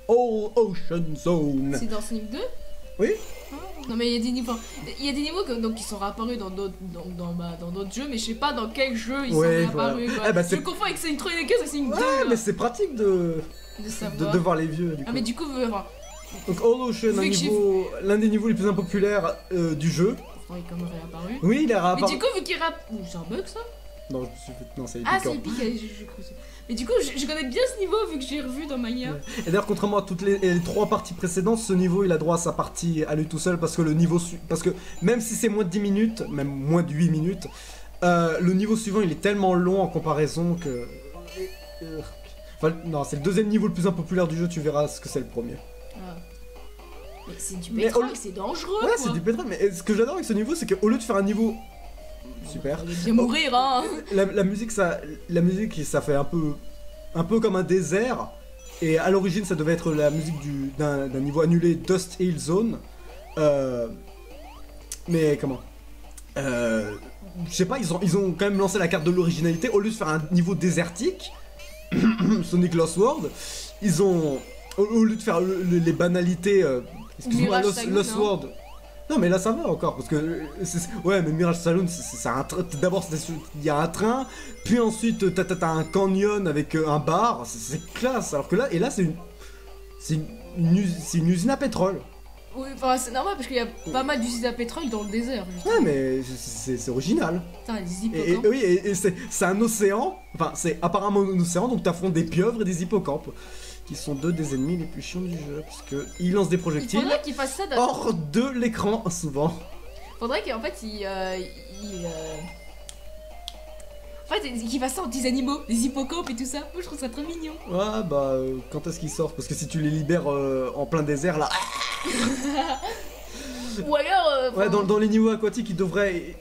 All Ocean Zone. C'est dans Sonic 2? Oui. Non mais il y a des niveaux, donc, qui sont réapparus dans d'autres jeux, mais je sais pas dans quel jeu ils sont réapparus. Quoi. Eh ben, je confonds avec Sonic 3 et Sonic 2. Ouais, mais c'est pratique de voir les vieux. Du coup. Ah mais du coup, enfin, donc All Ocean, l'un des niveaux les plus impopulaires du jeu. il est quand même réapparu. Oui, il est réapparu. Mais du coup, vu qu'il c'est un bug ça? Non, je me suis fait... Non, c'est épique. Ah, c'est épique, j'ai cru ça. Mais du coup, je connais bien ce niveau vu que j'ai revu dans Mania. Ouais. Et d'ailleurs, contrairement à toutes les 3 parties précédentes, ce niveau il a droit à sa partie à lui tout seul parce que le niveau parce que même si c'est moins de 10 minutes, même moins de 8 minutes, le niveau suivant il est tellement long en comparaison que. Enfin, non, c'est le deuxième niveau le plus impopulaire du jeu, tu verras ce que c'est le premier. Ah. Mais c'est du pétrole, c'est dangereux. Ouais, c'est du pétrole, mais ce que j'adore avec ce niveau, c'est qu'au lieu de faire un niveau. Super. Il va bien mourir, hein. La musique, ça fait un peu comme un désert. Et à l'origine, ça devait être la musique d'un niveau annulé, Dust Hill Zone. Mais comment je sais pas, ils ont quand même lancé la carte de l'originalité. Au lieu de faire un niveau désertique, Sonic Lost World, ils ont, au lieu de faire les banalités, excuse-moi, Lost World. Non mais là ça va encore parce que ouais mais Mirage Saloon c'est un train. D'abord il y a un train, puis ensuite t'as un canyon avec un bar, c'est classe. Alors que là c'est une usine à pétrole. Oui, enfin c'est normal parce qu'il y a pas mal d'usines à pétrole dans le désert. Justement. Ouais mais c'est original. Putain, des hippocampes. Oui et c'est un océan, enfin c'est apparemment un océan donc t'affrontes des pieuvres et des hippocampes. Qui sont deux des ennemis les plus chiants du jeu, parce qu'ils lancent des projectiles. Il faudrait qu'ils fassent ça hors de l'écran, souvent. Faudrait qu'en fait, qu'ils fassent ça en petits animaux, des hippocampes et tout ça. Moi, je trouve ça très mignon. Ouais, bah, quand est-ce qu'ils sortent? Parce que si tu les libères en plein désert, là... Ou alors... Ouais, dans les niveaux aquatiques, ils devraient...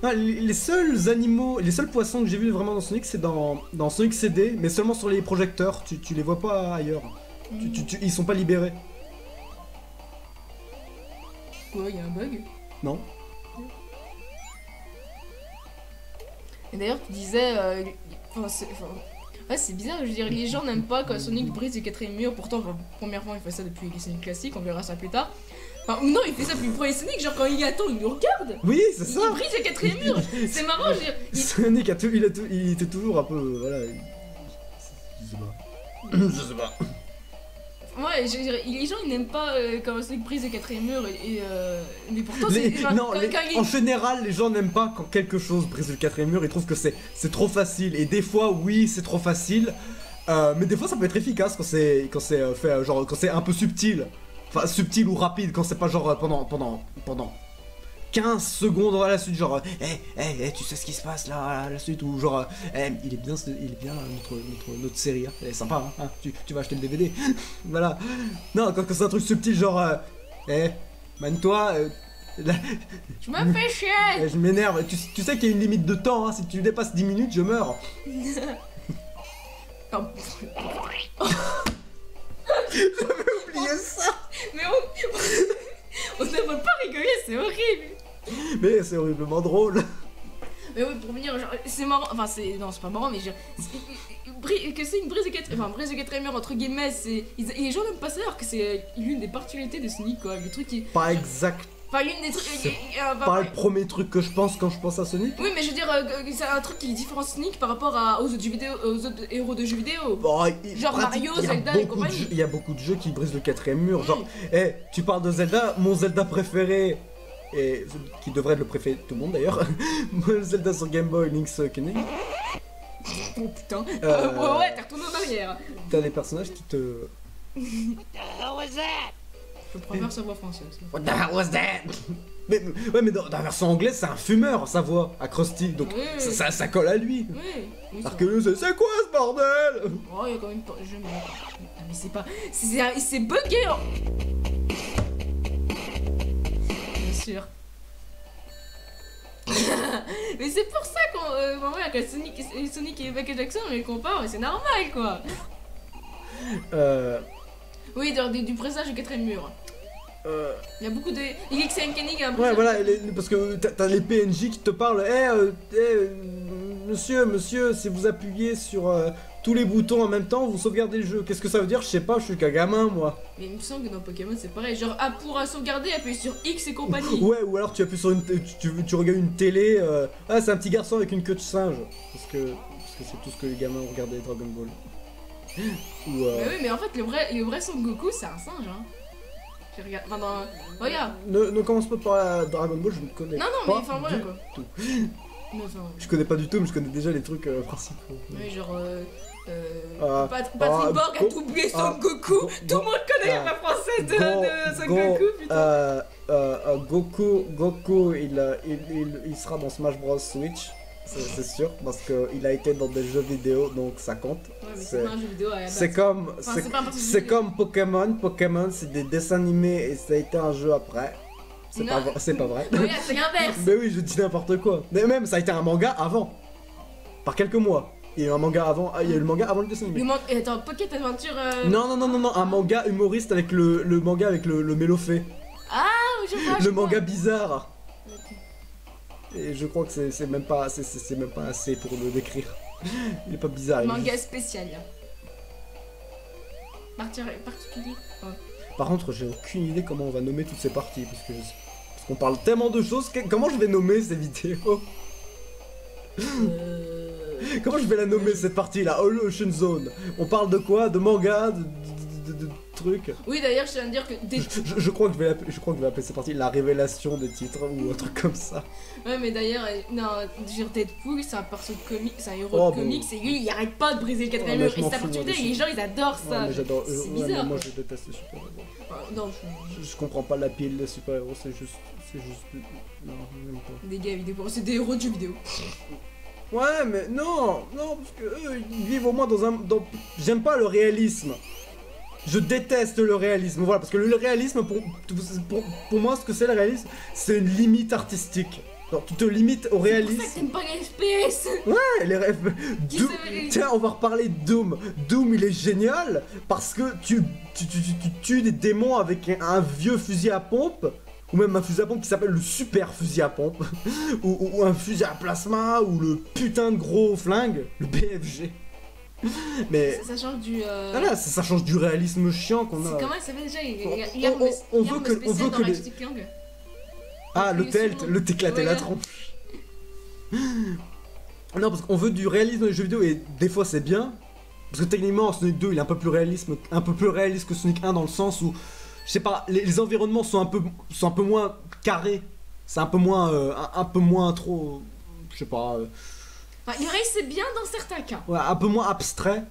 Non, les seuls animaux, les seuls poissons que j'ai vus vraiment dans Sonic, c'est dans Sonic CD, mais seulement sur les projecteurs, tu les vois pas ailleurs. Ils sont pas libérés. Quoi, il y a un bug? Non. Et d'ailleurs, tu disais... ouais, c'est bizarre, je veux dire, les gens n'aiment pas quand Sonic brise le 4ème mur, pourtant, premièrement, il fait ça depuis les Sonic classiques, on verra ça plus tard. Enfin, non, il fait ça depuis le premier Sonic, genre quand il attend, il nous regarde. Oui, c'est ça. Il brise le 4ème mur. C'est marrant, je veux dire. Sonic il était toujours un peu, voilà. Je sais pas. Ouais, je veux dire, les gens ils n'aiment pas quand Sonic brise le 4ème mur mais pourtant en général, les gens n'aiment pas quand quelque chose brise le 4ème mur. Ils trouvent que c'est trop facile. Et des fois, oui, c'est trop facile. Mais des fois, ça peut être efficace quand c'est fait genre quand c'est un peu subtil. Enfin, subtil ou rapide, quand c'est pas genre pendant 15 secondes à la suite, genre tu sais ce qui se passe là à la suite, ou genre il est bien notre série, hein. Elle est sympa, hein. Tu vas acheter le DVD. Voilà. Non, quand c'est un truc subtil, genre manie-toi. Tu me fais chier. Je m'énerve. Tu sais qu'il y a une limite de temps, hein. Si tu dépasses 10 minutes, je meurs. J'avais oublié ça. Mais on ne peut pas rigoler, c'est horrible. Mais c'est horriblement drôle. Mais oui, pour venir, c'est marrant, enfin non c'est pas marrant, mais que c'est une brise de 4ème mur entre guillemets, les gens n'aiment pas ça alors que c'est l'une des particularités de Sonic quoi, le truc qui... Pas exact. Pas l'une des trucs... C'est pas le premier truc que je pense quand je pense à Sonic. Oui mais je veux dire, c'est un truc qui est différent de Sonic par rapport aux autres jeux vidéo, aux autres héros de jeux vidéo. Bon, genre Mario, Zelda et compagnie. Il y a beaucoup de jeux qui brisent le 4ème mur, genre, tu parles de Zelda, mon Zelda préféré... Et qui devrait être le préféré de tout le monde d'ailleurs. Zelda sur Game Boy, Link's Awakening. Oh putain. Ouais, t'es retourné en arrière. T'as des personnages qui te... What the hell was that? Je préfère sa voix française. What the hell was that? Mais dans la version anglaise, c'est un fumeur, sa voie, à Krusty, donc oui. ça colle à lui. Oui, alors que nous, c'est quoi ce bordel? Oh, il y a quand même pas... mais c'est pas... C'est bugué hein. Bien sûr. Mais c'est pour ça qu'on... ouais, que Sonic et Michael Jackson, on les compare, mais c'est normal, quoi. Oui, du présage du 4ème mur. Il y a beaucoup de... X et Kenny, ouais, voilà, parce que t'as les PNJ qui te parlent, monsieur, si vous appuyez sur tous les boutons en même temps, vous sauvegardez le jeu. Qu'est-ce que ça veut dire? Je sais pas, je suis qu'un gamin, moi. Mais il me semble que dans Pokémon c'est pareil, genre pour sauvegarder, appuyer sur X et compagnie. Ouais, ou alors tu appuies sur tu regardes une télé, ah c'est un petit garçon avec une queue de singe. Parce que c'est tout ce que les gamins regardaient Dragon Ball. Ou Mais oui, mais en fait le vrai Son Goku c'est un singe, hein. Je regarde, regarde. Ne commence pas par Dragon Ball, je ne connais Non, pas mais enfin voilà du quoi. tout. Mais enfin, Je connais pas du tout, mais je connais déjà les trucs principaux. oui, genre Patrick ah, Borg a doublé Son Goku. Tout le monde connaît la française de Son Goku, putain. Goku, il sera dans Smash Bros Switch, c'est sûr, parce qu'il a été dans des jeux vidéo, donc ça compte. Ouais, mais c'est pas un jeu vidéo à la base. C'est comme, Enfin, c'est pas un personnage c'est vidéo. comme Pokémon. Pokémon, c'est des dessins animés et ça a été un jeu après. C'est Non. pas vrai. Regarde, c'est l'inverse. Mais oui, je dis n'importe quoi. Mais même, ça a été un manga avant. Par quelques mois. Il y a eu un manga avant. Il y a eu le manga avant le dessin animé. Attends, Pocket Adventure. Non, un manga humoriste avec le manga avec le Mélofée. Ah, je vois. Le manga bizarre. Et je crois que c'est même pas assez pour le décrire. Il est pas bizarre. il est Manga juste- spécial. Particulier. Ouais. Par contre, j'ai aucune idée comment on va nommer toutes ces parties parce qu'on parle tellement de choses. Comment je vais nommer ces vidéos? Comment je vais la nommer cette partie là? All Ocean Zone. On parle de quoi? De manga, de trucs. Oui, d'ailleurs, je tiens à dire que. Je crois que je vais appeler cette partie la révélation des titres ou un truc comme ça. Ouais, mais d'ailleurs, non, genre Deadpool, c'est un perso de comics, c'est un héros Oh, de bon. comics, et lui, il arrête pas de briser le quatrième mais mur. je Et m'en c'est fous, moi, opportunité, des et les gens, ils adorent Ouais, ça. mais j'adore. C'est Ouais, mais bizarre. moi je déteste les super-héros. Non, Je comprends pas la pile des super-héros, c'est juste. Non, j'aime pas. des gars vidéo, c'est des héros de jeux vidéo. Ouais, mais non, parce que eux, ils vivent au moins J'aime pas le réalisme. Je déteste le réalisme, voilà, parce que le réalisme, pour moi, ce que c'est le réalisme, c'est une limite artistique. Genre, tu te limites au C'est pour ça réalisme. que t'aimes pas les FPS. Ouais, les rêves. Qui Doom- savait- Tiens, on va reparler de Doom. Doom, il est génial parce que tu tues des démons avec un vieux fusil à pompe. Ou même un fusil à pompe qui s'appelle le super fusil à pompe. ou un fusil à plasma. Ou le putain de gros flingue. Le BFG. Mais Ça change du. voilà, ça change du réalisme chiant qu'on a. Comment il s'appelle déjà On veut que les- Ah, le telt, le t'éclater la Ouais. tronche. Non, parce qu'on veut du réalisme dans les jeux vidéo et des fois c'est bien. Parce que techniquement, Sonic 2 il est un peu plus réaliste que Sonic 1 dans le sens où, je sais pas, les environnements sont un peu moins carrés. C'est un peu moins trop, je sais pas, Enfin, il reste c'est bien dans certains cas. ouais, un peu moins abstrait.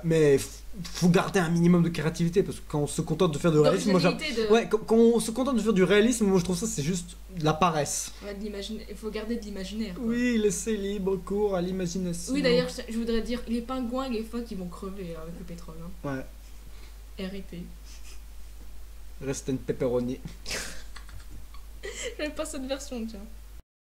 Mais faut garder un minimum de créativité parce que quand on se contente de faire du réalisme, moi D'originalité de. ouais, quand on se contente de faire du réalisme, moi je trouve ça c'est juste de la paresse. Ouais, il faut garder de l'imaginaire. quoi. Oui, laissez libre cours à l'imagination. Oui, d'ailleurs, je voudrais dire, les pingouins et les phoques, ils vont crever avec le pétrole. Hein. Ouais, R.I.P. reste une pepperoni. J'aime pas cette version, tiens.